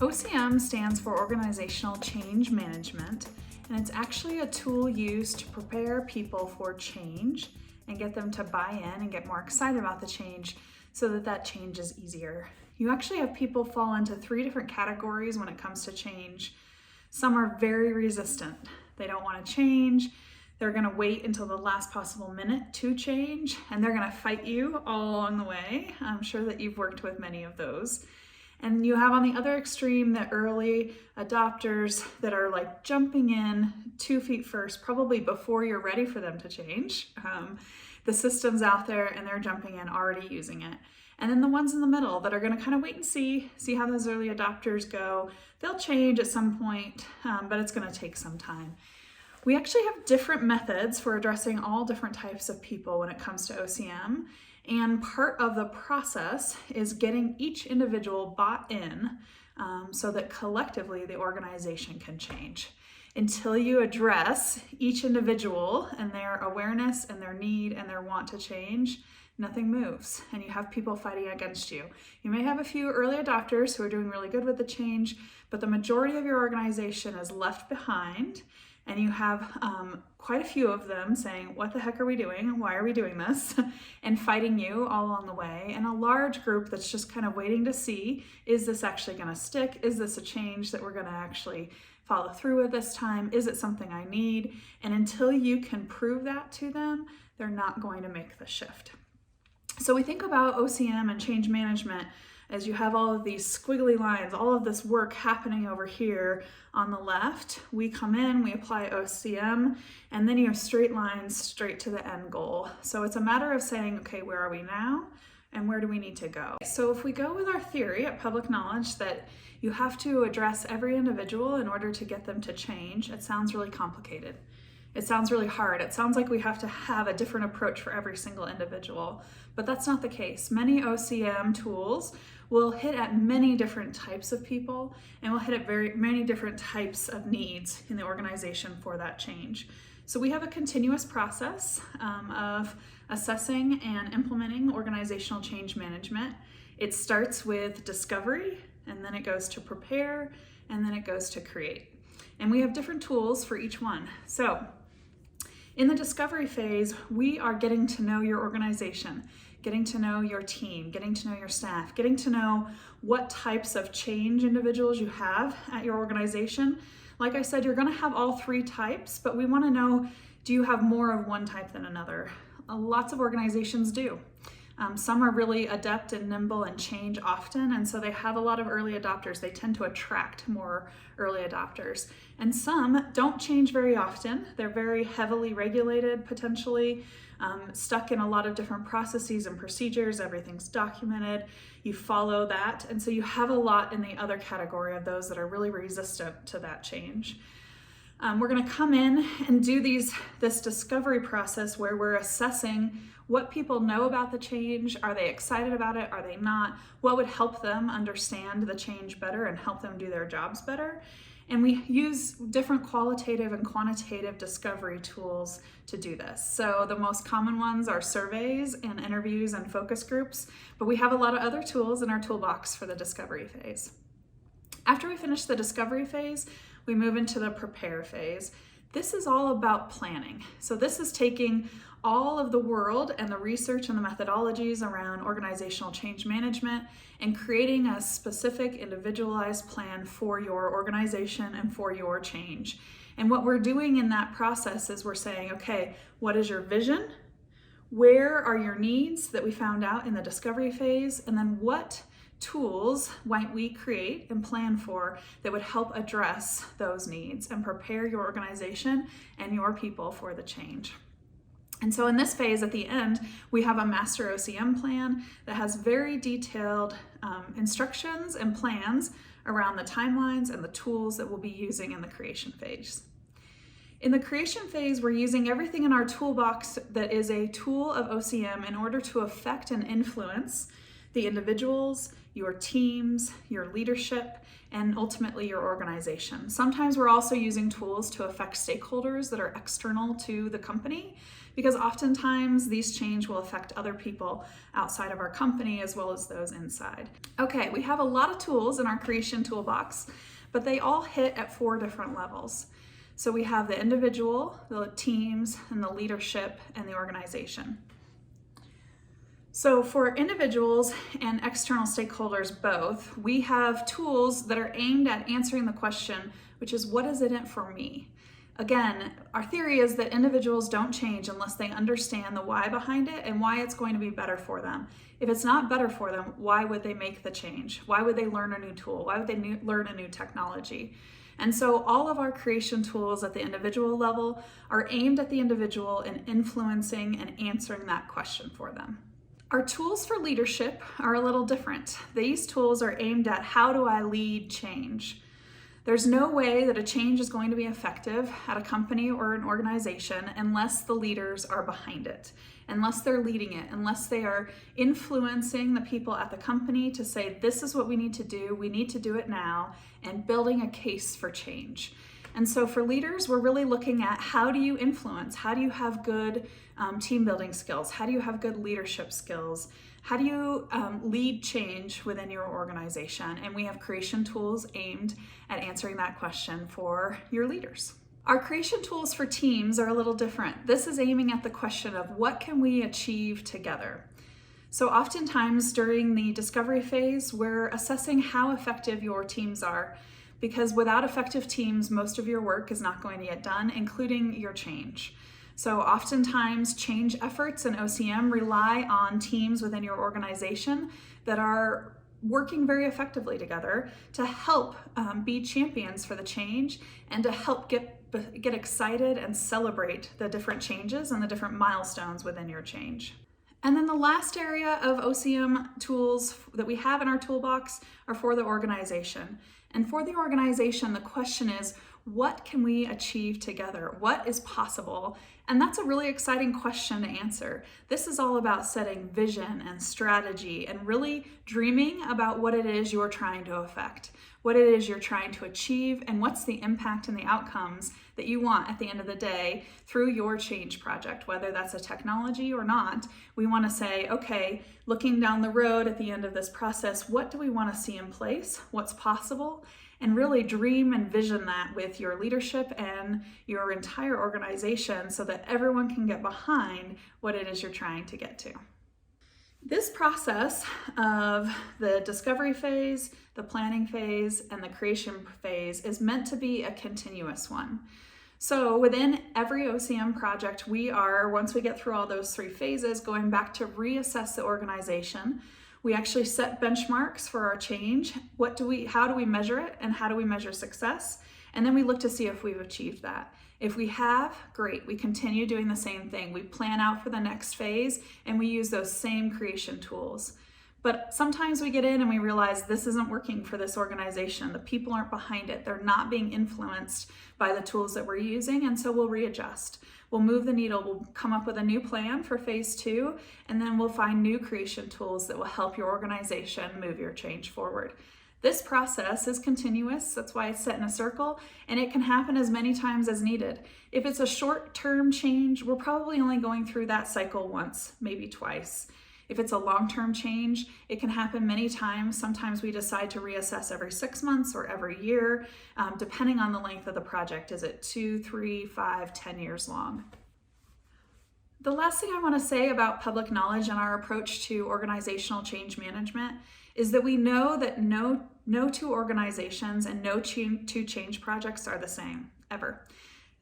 OCM stands for Organizational Change Management, and it's actually a tool used to prepare people for change and get them to buy in and get more excited about the change so that that change is easier. You actually have people fall into 3 different categories when it comes to change. Some are very resistant. They don't want to change. They're going to wait until the last possible minute to change, and they're going to fight you all along the way. I'm sure that you've worked with many of those. And you have on the other extreme the early adopters that are like jumping in 2 feet first, probably before you're ready for them to change. The system's out there and they're jumping in already using it. And then the ones in the middle that are going to kind of wait and see how those early adopters go. They'll change at some point, but it's going to take some time. We actually have different methods for addressing all different types of people when it comes to OCM. And part of the process is getting each individual bought in so that collectively the organization can change. Until you address each individual and their awareness and their need and their want to change, nothing moves, and you have people fighting against you. You may have a few early adopters who are doing really good with the change, but the majority of your organization is left behind, and you have quite a few of them saying, what the heck are we doing? Why are we doing this? And fighting you all along the way. And a large group that's just kind of waiting to see, is this actually going to stick? Is this a change that we're going to actually follow through with this time? Is it something I need? And until you can prove that to them, they're not going to make the shift. So we think about OCM and change management as you have all of these squiggly lines, all of this work happening over here on the left. We come in, we apply OCM, and then you have straight lines straight to the end goal. So it's a matter of saying, okay, where are we now? And where do we need to go? So if we go with our theory at Public Knowledge that you have to address every individual in order to get them to change, it sounds really complicated. It sounds really hard. It sounds like we have to have a different approach for every single individual, but that's not the case. Many OCM tools will hit at many different types of people and will hit at very many different types of needs in the organization for that change. So we have a continuous process of assessing and implementing organizational change management. It starts with discovery, and then it goes to prepare, and then it goes to create. And we have different tools for each one. So in the discovery phase, we are getting to know your organization, getting to know your team, getting to know your staff, getting to know what types of change individuals you have at your organization. Like I said, you're going to have all 3 types, but we want to know, do you have more of one type than another? Lots of organizations do. Some are really adept and nimble and change often, and so they have a lot of early adopters. They tend to attract more early adopters. And some don't change very often. They're very heavily regulated, potentially, stuck in a lot of different processes and procedures. Everything's documented. You follow that. And so you have a lot in the other category of those that are really resistant to that change. We're going to come in and do this discovery process where we're assessing what people know about the change. Are they excited about it? Are they not? What would help them understand the change better and help them do their jobs better? And we use different qualitative and quantitative discovery tools to do this. So the most common ones are surveys and interviews and focus groups, but we have a lot of other tools in our toolbox for the discovery phase. After we finish the discovery phase, we move into the prepare phase. This is all about planning. So this is taking all of the world and the research and the methodologies around organizational change management and creating a specific individualized plan for your organization and for your change. And what we're doing in that process is we're saying, okay, what is your vision? Where are your needs that we found out in the discovery phase? And then what tools might we create and plan for that would help address those needs and prepare your organization and your people for the change? And so in this phase at the end, we have a master OCM plan that has very detailed instructions and plans around the timelines and the tools that we'll be using in the creation phase. In the creation phase, we're using everything in our toolbox that is a tool of OCM in order to affect and influence the individuals, your teams, your leadership, and ultimately your organization. Sometimes we're also using tools to affect stakeholders that are external to the company, because oftentimes these change will affect other people outside of our company as well as those inside. Okay, we have a lot of tools in our creation toolbox, but they all hit at 4 different levels. So we have the individual, the teams, and the leadership, and the organization. So for individuals and external stakeholders both, we have tools that are aimed at answering the question, which is, what is in it for me? Again, our theory is that individuals don't change unless they understand the why behind it and why it's going to be better for them. If it's not better for them, why would they make the change? Why would they learn a new tool? Why would they learn a new technology? And so all of our creation tools at the individual level are aimed at the individual and influencing and answering that question for them. Our tools for leadership are a little different. These tools are aimed at, how do I lead change? There's no way that a change is going to be effective at a company or an organization unless the leaders are behind it, unless they're leading it, unless they are influencing the people at the company to say, this is what we need to do it now, and building a case for change. And so for leaders, we're really looking at, how do you influence? How do you have good team building skills? How do you have good leadership skills? How do you lead change within your organization? And we have creation tools aimed at answering that question for your leaders. Our creation tools for teams are a little different. This is aiming at the question of, what can we achieve together? So oftentimes during the discovery phase, we're assessing how effective your teams are, because without effective teams, most of your work is not going to get done, including your change. So oftentimes change efforts in OCM rely on teams within your organization that are working very effectively together to help be champions for the change and to help get excited and celebrate the different changes and the different milestones within your change. And then the last area of OCM tools that we have in our toolbox are for the organization. And for the organization, the question is, what can we achieve together? What is possible? And that's a really exciting question to answer. This is all about setting vision and strategy and really dreaming about what it is you're trying to affect, what it is you're trying to achieve, and what's the impact and the outcomes that you want at the end of the day through your change project, whether that's a technology or not. We want to say, okay, looking down the road at the end of this process, what do we want to see in place? What's possible? And really dream and vision that with your leadership and your entire organization so that everyone can get behind what it is you're trying to get to. This process of the discovery phase, the planning phase, and the creation phase is meant to be a continuous one. So within every OCM project, we are, once we get through all those 3 phases, going back to reassess the organization. We actually set benchmarks for our change. How do we measure it, and how do we measure success? And then we look to see if we've achieved that. If we have, great, we continue doing the same thing. We plan out for the next phase and we use those same creation tools. But sometimes we get in and we realize this isn't working for this organization. The people aren't behind it. They're not being influenced by the tools that we're using, and so we'll readjust. We'll move the needle, we'll come up with a new plan for phase 2, and then we'll find new creation tools that will help your organization move your change forward. This process is continuous, that's why it's set in a circle, and it can happen as many times as needed. If it's a short-term change, we're probably only going through that cycle once, maybe twice. If it's a long-term change, it can happen many times. Sometimes we decide to reassess every 6 months or every year, depending on the length of the project. Is it 2, 3, 5, 10 years long? The last thing I want to say about public knowledge and our approach to organizational change management is that we know that no 2 organizations and no 2 change projects are the same, ever.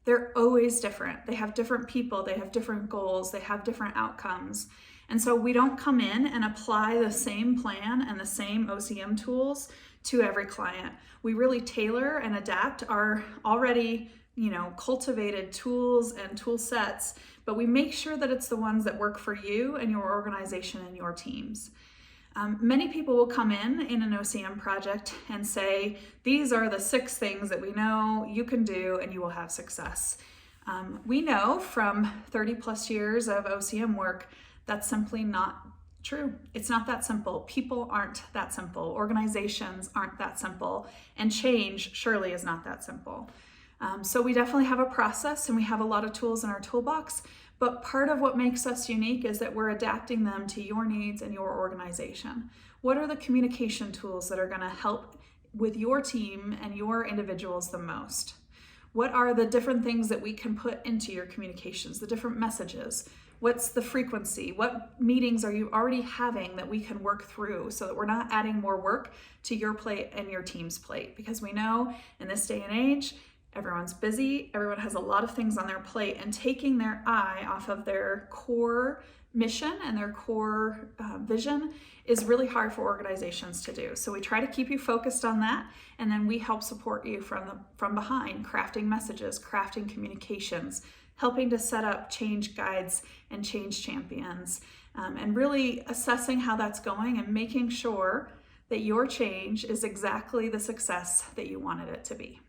They're always different. They have different people, they have different goals, they have different outcomes. And so we don't come in and apply the same plan and the same OCM tools to every client. We really tailor and adapt our already, cultivated tools and tool sets, but we make sure that it's the ones that work for you and your organization and your teams. Many people will come in an OCM project and say, these are the 6 things that we know you can do and you will have success. We know from 30 plus years of OCM work that's simply not True. It's not that simple. People aren't that simple. Organizations aren't that simple. And change surely is not that simple. So we definitely have a process and we have a lot of tools in our toolbox. But part of what makes us unique is that we're adapting them to your needs and your organization. What are the communication tools that are going to help with your team and your individuals the most? What are the different things that we can put into your communications, the different messages? What's the frequency? What meetings are you already having that we can work through so that we're not adding more work to your plate and your team's plate? Because we know in this day and age, everyone's busy, everyone has a lot of things on their plate, and taking their eye off of their core mission and their core vision is really hard for organizations to do. So we try to keep you focused on that, and then we help support you from behind, crafting messages, crafting communications, helping to set up change guides and change champions, and really assessing how that's going and making sure that your change is exactly the success that you wanted it to be.